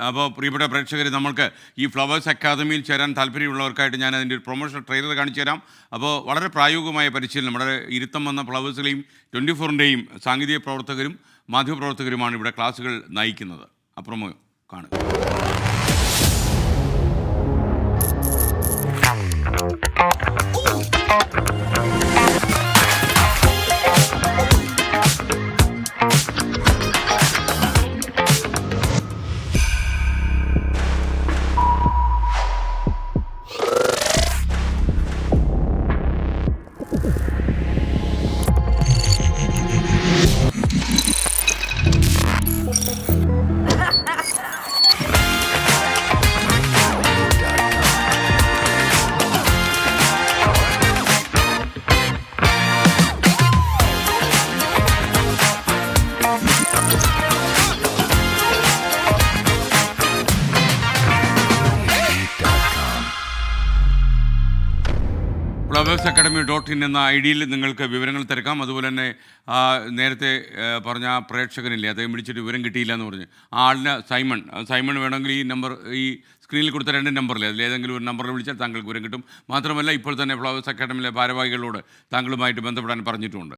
അപ്പോൾ പ്രിയപ്പെട്ട പ്രേക്ഷകർ, നമ്മൾക്ക് ഈ ഫ്ലവേഴ്സ് അക്കാദമിയിൽ ചേരാൻ താല്പര്യമുള്ളവർക്കായിട്ട് ഞാൻ അതിൻ്റെ ഒരു പ്രൊമോഷണൽ ട്രെയിലർ കാണിച്ചു തരാം. അപ്പോൾ വളരെ പ്രായോഗികമായ പരിശീലനം, വളരെ ഇരുത്തം വന്ന ഫ്ലവേഴ്സിലെയും 24-ൻ്റെയും സാങ്കേതിക പ്രവർത്തകരും മാധ്യമപ്രവർത്തകരുമാണ് ഇവിടെ ക്ലാസ്സുകൾ നയിക്കുന്നത്. അപ്രമോ കാണുക. flowers.academy.in എന്ന ഐഡിയിൽ നിങ്ങൾക്ക് വിവരങ്ങൾ തിരക്കാം. അതുപോലെ തന്നെ നേരത്തെ പറഞ്ഞ ആ പ്രേക്ഷകനില്ലേ, അദ്ദേഹം വിളിച്ചിട്ട് വിവരം കിട്ടിയില്ല എന്ന് പറഞ്ഞ് ആ ആളിന് സൈമൺ വേണമെങ്കിൽ ഈ നമ്പർ, ഈ സ്ക്രീനിൽ കൊടുത്ത 2 നമ്പറിൽ അതിലേതെങ്കിലും ഒരു നമ്പറിൽ വിളിച്ചാൽ താങ്കൾക്ക് വിവരം കിട്ടും. മാത്രമല്ല ഇപ്പോൾ തന്നെ ഫ്ലവേഴ്സ് അക്കാഡമിയിലെ ഭാരവാഹികളോട് താങ്കളുമായിട്ട് ബന്ധപ്പെടാൻ പറഞ്ഞിട്ടുമുണ്ട്.